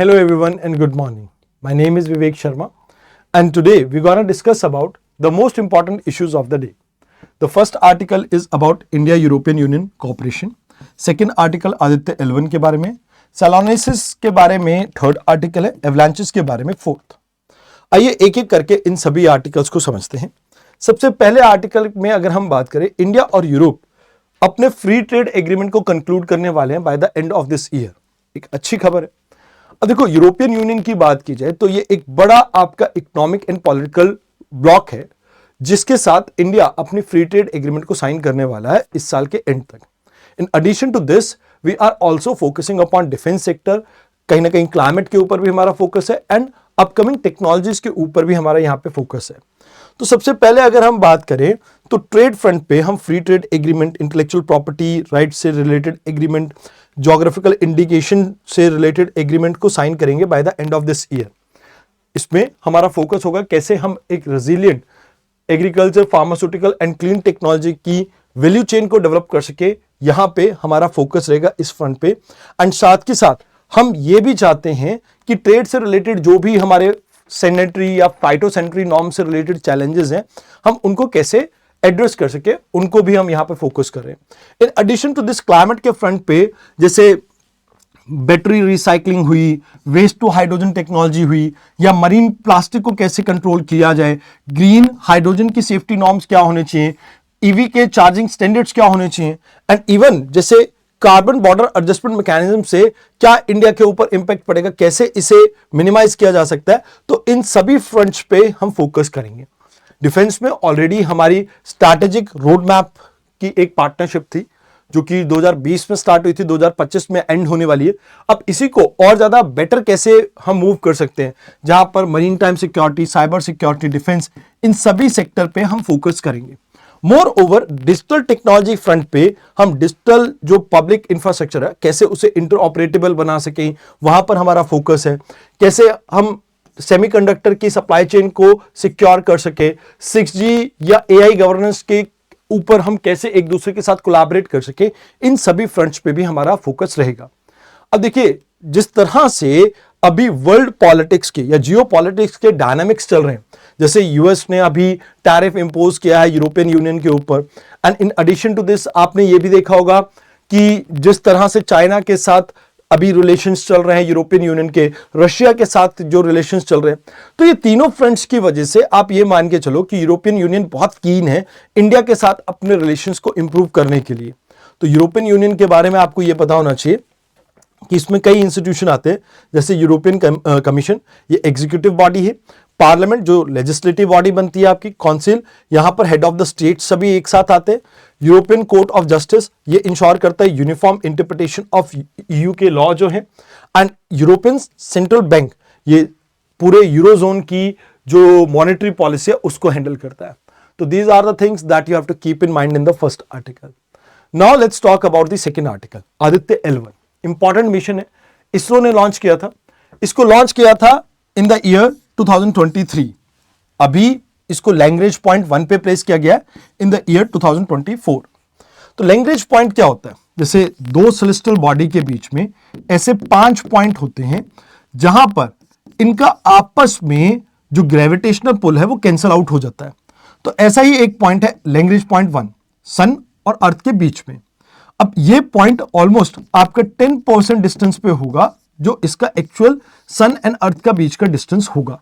Hello everyone and good morning. My name is Vivek Sharma and today we're going to discuss about the most important issues of the day. The first article is about India European Union cooperation. Second article Aditya L1 के बारे में, Salonesis के बारे में third article है, avalanches के बारे में फोर्थ। आइए एक एक करके इन सभी आर्टिकल्स को समझते हैं। सबसे पहले आर्टिकल में अगर हम बात करें, इंडिया और यूरोप अपने फ्री ट्रेड एग्रीमेंट को कंक्लूड करने वाले हैं by the end of this year. एक अच्छी खबर है। अब देखो, यूरोपियन यूनियन की बात की जाए तो ये एक बड़ा आपका इकोनॉमिक एंड पॉलिटिकल ब्लॉक है जिसके साथ इंडिया अपनी फ्री ट्रेड एग्रीमेंट को साइन करने वाला है इस साल के एंड तक। In addition to this we are also focusing upon defence sector, कहीं ना कहीं क्लाइमेट के ऊपर भी हमारा फोकस है एंड अपकमिंग टेक्नोलॉजीज के ऊपर भी हमारा यहाँ पे फोकस है। तो सबसे पहले अगर हम बात करें तो ट्रेड फ्रंट पे हम free trade agreement, intellectual property right से रिलेटेड एग्रीमेंट, ज्योग्राफिकल इंडिकेशन से रिलेटेड एग्रीमेंट को साइन करेंगे by the end of this year. इसमें हमारा फोकस होगा कैसे हम एक resilient agriculture, pharmaceutical and clean technology की वैल्यू चेन को डेवलप कर सके, यहां पे हमारा फोकस रहेगा इस फ्रंट पे। एंड साथ के साथ हम ये भी चाहते हैं कि ट्रेड से रिलेटेड जो भी हमारे सैनिटरी या फाइटोसैनिटरी नॉर्म से रिलेटेड चैलेंजेस हैं, हम उनको कैसे एड्रेस कर सके, उनको भी हम यहां पे फोकस कर रहे हैं। In addition to this climate के फ्रंट पे जैसे बैटरी रिसाइकलिंग हुई, वेस्ट टू हाइड्रोजन टेक्नोलॉजी हुई, या मरीन प्लास्टिक को कैसे कंट्रोल किया जाए, ग्रीन हाइड्रोजन की सेफ्टी नॉर्म्स क्या होने चाहिए, ईवी के चार्जिंग स्टैंडर्ड्स क्या होने चाहिए, एंड इवन जैसे कार्बन बॉर्डर एडजस्टमेंट मैकेनिज्म से क्या इंडिया के ऊपर इंपैक्ट पड़ेगा, कैसे इसे मिनिमाइज किया जा सकता है। तो इन सभी फ्रंट्स पे हम फोकस करेंगे। डिफेंस में ऑलरेडी हमारी स्ट्रैटेजिक रोड मैप की एक पार्टनरशिप थी जो कि 2020 में स्टार्ट हुई थी, 2025 में एंड होने वाली है। अब इसी को और ज्यादा बेटर कैसे हम मूव कर सकते हैं, जहां पर marine time security, cyber security, defence, इन सभी सेक्टर पे हम फोकस करेंगे। Moreover digital technology front पे हम डिजिटल जो पब्लिक इंफ्रास्ट्रक्चर है कैसे उसे इंटरऑपरेटेबल बना सकें, वहां पर हमारा फोकस है। कैसे हम सेमीकंडक्टर की सप्लाई चेन को सिक्योर कर सके, 6G या AI गवर्नेंस के ऊपर हम कैसे एक दूसरे के साथ कोलैबोरेट कर सके, इन सभी फ्रंट्स पे भी हमारा फोकस रहेगा। अब देखिए, जिस तरह से अभी वर्ल्ड पॉलिटिक्स के या जियो पॉलिटिक्स के डायनामिक्स चल रहे हैं, जैसे यूएस ने अभी टैरिफ इंपोज किया है यूरोपियन यूनियन के ऊपर, and in addition to this आपने ये भी देखा होगा कि जिस तरह से चाइना के साथ अभी रिलेशंस चल रहे हैं यूरोपियन यूनियन के, रशिया के साथ जो रिलेशंस चल रहे हैं, तो ये तीनों फ्रंट्स की वजह से आप ये मान के चलो कि यूरोपियन यूनियन बहुत कीन है इंडिया के साथ अपने रिलेशंस को इंप्रूव करने के लिए। तो यूरोपियन यूनियन के बारे में आपको ये पता होना चाहिए कि इसमें कई इंस्टीट्यूशन आते हैं, जैसे यूरोपियन कमीशन, ये एग्जीक्यूटिव बॉडी है, पार्लियामेंट जो लेजिस्लेटिव बॉडी बनती है आपकी, काउंसिल, यहां पर हेड ऑफ द स्टेट सभी एक साथ आते हैं, यूरोपियन कोर्ट ऑफ जस्टिस, ये इंश्योर करता है यूनिफॉर्म इंटरप्रिटेशन ऑफ ईयू के लॉ जो है, एंड यूरोपियन सेंट्रल बैंक, ये पूरे यूरोजोन की जो मॉनेटरी पॉलिसी है उसको हैंडल करता है। तो these are the things that you have to keep in mind in the first article. Now let's talk about the second article, Aditya L1। Important mission है, इसरो ने लॉन्च किया था। इसको लॉन्च किया था इन द ईयर 2023। अभी इसको लैग्रेंज पॉइंट 1 पे प्लेस किया गया इन द ईयर 2024। तो लैग्रेंज पॉइंट क्या होता है? जैसे दो सेलेस्टियल बॉडी के बीच में ऐसे 5 पॉइंट होते हैं जहां पर इनका आपस में जो ग्रेविटेशनल पुल है वो कैंसल आउट हो जाता है। तो ऐसा ही एक पॉइंट है लैग्रेंज पॉइंट 1, सन और अर्थ के बीच में। अब ये पॉइंट ऑलमोस्ट आपका 10% डिस्टेंस पे होगा जो इसका एक्चुअल सन एंड अर्थ का बीच का डिस्टेंस होगा।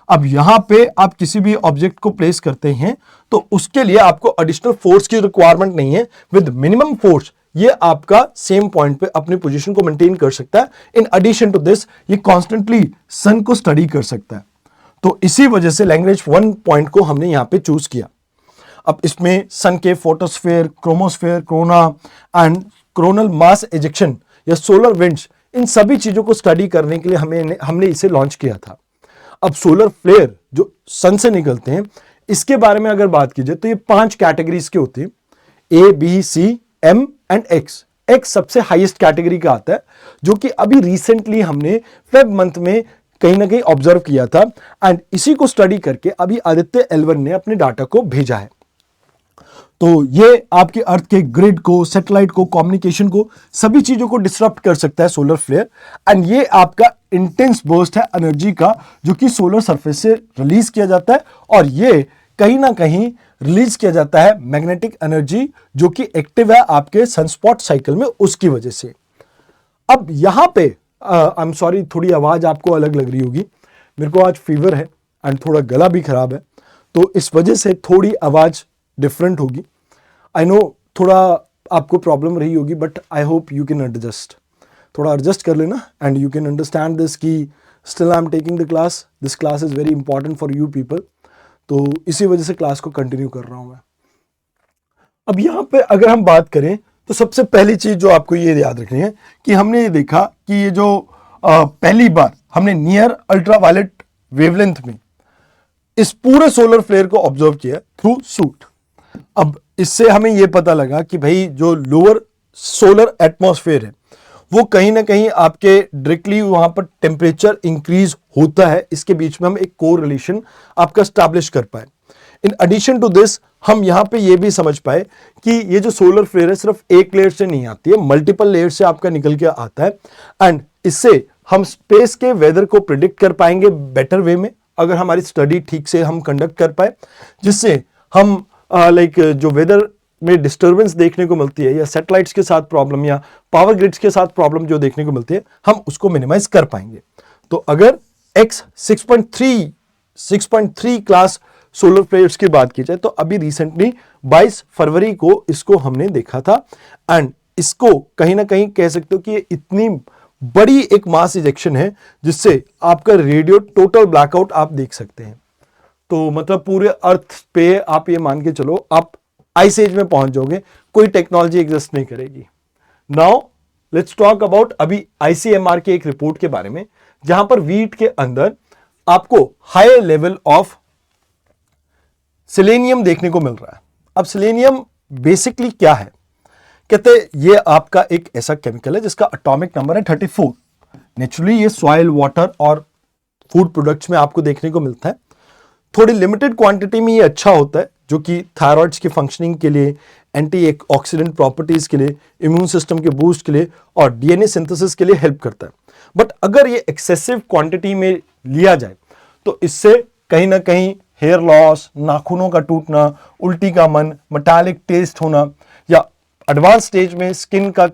अब यहां पे आप किसी भी ऑब्जेक्ट को प्लेस करते हैं तो उसके लिए आपको एडिशनल फोर्स की रिक्वायरमेंट नहीं है। विद मिनिमम फोर्स ये आपका सेम पॉइंट पे अपनी पोजीशन को मेंटेन कर सकता है। इन एडिशन टू दिस ये कॉन्स्टेंटली सन को स्टडी कर सकता है। तो इसी वजह से लैग्रेंज 1 पॉइंट को हमने यहां पे चूज किया। अब इसमें सन के photosphere, chromosphere, corona and coronal mass ejection या सोलर विंड्स, इन सभी चीजों को स्टडी करने के लिए हमने इसे लॉन्च किया था। अब सोलर फ्लेयर जो सन से निकलते हैं, इसके बारे में अगर बात की जाए तो ये 5 कैटेगरीज के होते हैं, A, B, C, M and X। X सबसे हाईएस्ट कैटेगरी का आता है, जो कि अभी रिसेंटली हमने फेब मंथ में कहीं ना कहीं ऑब्जर्व किया था, एंड इसी को स्टडी करके अभी आदित्य L1 ने अपने डाटा को भेजा है। तो ये आपके अर्थ के ग्रिड को, सैटेलाइट को, कम्युनिकेशन को, सभी चीजों को डिसरप्ट कर सकता है सोलर फ्लेयर। एंड ये आपका इंटेंस बर्स्ट है एनर्जी का जो कि सोलर सरफेस से रिलीज किया जाता है, और ये कहीं ना कहीं रिलीज किया जाता है मैग्नेटिक एनर्जी जो कि एक्टिव है आपके सनस्पॉट साइकिल में, उसकी वजह से। अब यहां पे आई एम सॉरी, थोड़ी आवाज आपको अलग लग रही होगी, मेरे को आज फीवर है एंड थोड़ा गला भी खराब है, तो इस वजह से थोड़ी आवाज डिफरेंट होगी। आई नो थोड़ा आपको प्रॉब्लम रही होगी, but I hope you can adjust, थोड़ा एडजस्ट कर लेना and you can understand this कि still I am taking the class, this class is very important for you people, तो इसी वजह से क्लास को कंटिन्यू कर रहा हूं मैं। अब यहां पे अगर हम बात करें तो सबसे पहली चीज जो आपको ये याद रखनी है कि हमने ये देखा कि ये जो पहली बार हमने नियर अल्ट्रावायलेट वेवलेंथ में इस पूरे सोलर फ्लेयर को ऑब्जर्व किया थ्रू सूट। अब इससे हमें यह पता लगा कि भाई जो लोअर सोलर एटमॉस्फेयर है वो कहीं ना कहीं आपके डायरेक्टली वहां पर टेम्परेचर इंक्रीज होता है, इसके बीच में हम एक कोरिलेशन आपका स्टैब्लिश कर पाए। इन एडिशन टू दिस हम यहां पे ये भी समझ पाए कि ये जो सोलर फ्लेयर है सिर्फ एक लेयर से नहीं आती है, मल्टीपल लेयर से आपका निकल के आता है, एंड इससे हम स्पेस के वेदर को प्रिडिक्ट कर पाएंगे बेटर वे में अगर हमारी स्टडी ठीक से हम कंडक्ट कर पाए, जिससे हम जो वेदर में डिस्टर्बेंस देखने को मिलती है या सैटेलाइट्स के साथ प्रॉब्लम या पावर ग्रिड्स के साथ प्रॉब्लम जो देखने को मिलती है हम उसको मिनिमाइज कर पाएंगे। तो अगर X 6.3 क्लास सोलर फ्लेयर्स की बात की जाए तो अभी रिसेंटली 22 फरवरी को इसको हमने देखा था, एंड इसको कहीं ना कहीं कह सकते हो कि ये इतनी बड़ी एक मास इजेक्शन है जिससे आपका रेडियो टोटल ब्लैकआउट आप देख सकते हैं। तो मतलब पूरे अर्थ पे आप ये मान के चलो आप आइस एज में पहुंच जाओगे, कोई टेक्नोलॉजी एग्जिस्ट नहीं करेगी। नाउ लेट्स टॉक अबाउट अभी ICMR की एक रिपोर्ट के बारे में जहां पर वीट के अंदर आपको हाई लेवल ऑफ सेलेनियम देखने को मिल रहा है। अब सेलेनियम बेसिकली क्या है, कहते हैं ये आपका एक ऐसा केमिकल है जिसका एटॉमिक नंबर है 34। नेचुरली ये सॉइल, वाटर और फूड प्रोडक्ट्स में आपको देखने को मिलता है। थोड़ी लिमिटेड क्वांटिटी में ये अच्छा होता है जो कि थायराइड्स की फंक्शनिंग के लिए, एंटी ऑक्सीडेंट प्रॉपर्टीज के लिए, इम्यून सिस्टम के बूस्ट के लिए और डीएनए सिंथेसिस के लिए हेल्प करता है। बट अगर ये एक्सेसिव क्वांटिटी में लिया जाए तो इससे कहीं ना कहीं हेयर लॉस, नाखूनों का टूटना, उल्टी का मन, मेटालिक टेस्ट होना, या एडवांस स्टेज में स्किन का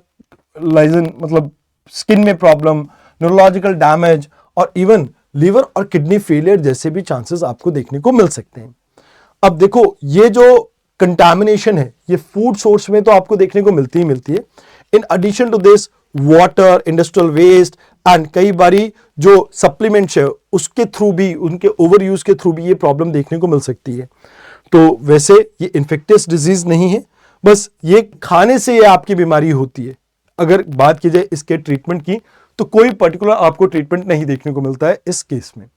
लाइजन मतलब स्किन में प्रॉब्लम, न्यूरोलॉजिकल डैमेज और इवन लीवर और किडनी फेलियर जैसे भी चांसेस आपको देखने को मिल सकते हैं। अब देखो ये जो कंटामिनेशन है ये फूड सोर्स में तो आपको देखने को मिलती ही मिलती है। In addition to this water, industrial waste and कई बारी जो सप्लीमेंट्स है उसके थ्रू भी, उनके ओवर यूज के थ्रू भी ये प्रॉब्लम देखने को मिल सकती है। तो वैसे ये इन्फेक्टियस डिजीज नहीं है, बस ये खाने से ये आपकी बीमारी होती है। अगर बात की जाए इसके ट्रीटमेंट की तो कोई पर्टिकुलर आपको ट्रीटमेंट नहीं देखने को मिलता है इस केस में।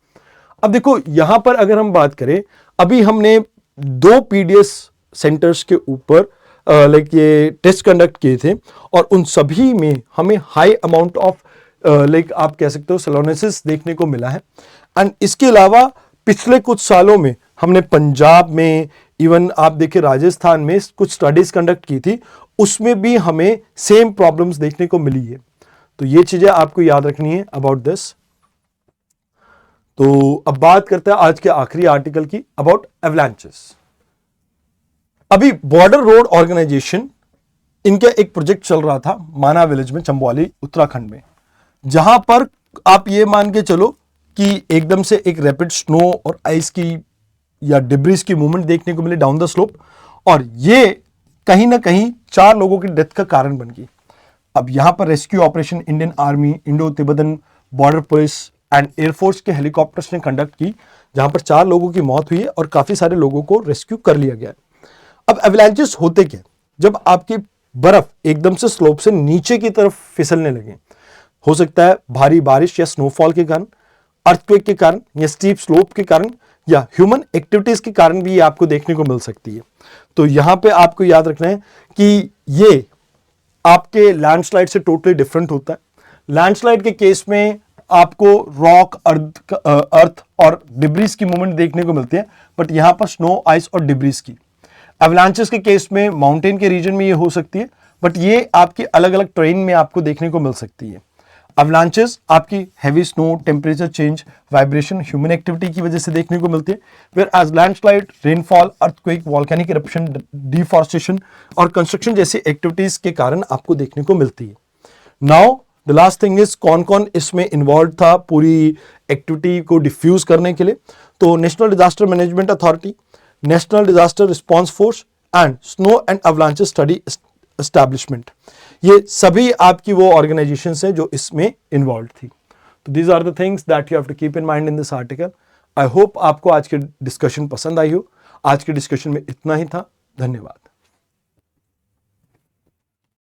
अब देखो यहां पर अगर हम बात करें, अभी हमने 2 PDS सेंटर्स के ऊपर ये टेस्ट कंडक्ट किए थे और उन सभी में हमें हाई अमाउंट ऑफ आप कह सकते हो सेलोनेसिस देखने को मिला है। एंड इसके अलावा पिछले कुछ सालों में हमने पंजाब में, इवन आप देखिए राजस्थान में कुछ स्टडीज कंडक्ट की थी, उसमें भी हमें सेम प्रॉब्लम्स देखने को मिली है। तो ये चीजें आपको याद रखनी है अबाउट दिस। तो अब बात करते हैं आज के आखिरी आर्टिकल की अबाउट एवलांचेस। अभी बॉर्डर रोड ऑर्गेनाइजेशन इनका एक प्रोजेक्ट चल रहा था माना विलेज में, चंबवाली उत्तराखंड में, जहां पर आप ये मान के चलो कि एकदम से एक रैपिड स्नो और आइस की या डिब्रीज की मूवमेंट देखने को मिली डाउन द स्लोप, और ये कहीं ना कहीं 4 लोगों की डेथ का कारण बन गई। अब यहां पर rescue operation Indian army, Indo Tibetan border police and air force के हेलीकॉप्टर्स ने कंडक्ट की, जहां पर 4 लोगों की मौत हुई है और काफी सारे लोगों को रेस्क्यू कर लिया गया। अब एवलांचेस होते क्या, जब आपकी बर्फ एकदम से स्लोप से नीचे की तरफ फिसलने लगे, हो सकता है भारी बारिश या स्नोफॉल के कारण, अर्थक्वेक के कारण या स्टीप स्लोप के कारण या ह्यूमन एक्टिविटीज के कारण भी ये आपको देखने को मिल सकती है। तो यहां पे आपको याद रखना है कि ये आपके लैंडस्लाइड से टोटली डिफरेंट होता है। लैंडस्लाइड के केस में आपको रॉक, अर्थ और डिब्रीज की मूवमेंट देखने को मिलती है, बट यहां पर स्नो, आइस और डिब्रीज की। एवलांचेस के केस में माउंटेन के रीजन में ये हो सकती है, बट ये आपकी अलग अलग ट्रेन में आपको देखने को मिल सकती है। अवलांचेस आपकी heavy snow, temperature change, vibration, human activity की वजह से देखने को मिलती है। Whereas landslide, rainfall, earthquake, volcanic eruption, deforestation और कंस्ट्रक्शन जैसी एक्टिविटीज के कारण आपको देखने को मिलती है। Now the last thing is कौन कौन इसमें इन्वॉल्व था पूरी एक्टिविटी को डिफ्यूज करने के लिए। तो national disaster management authority, national disaster response force and snow and avalanches study establishment, ये सभी आपकी वो ऑर्गेनाइजेशंस हैं जो इसमें इन्वॉल्व थी। तो these are the things that you have to keep in mind in this article. I hope आपको आज के डिस्कशन पसंद आई हो। आज के डिस्कशन में इतना ही था। धन्यवाद।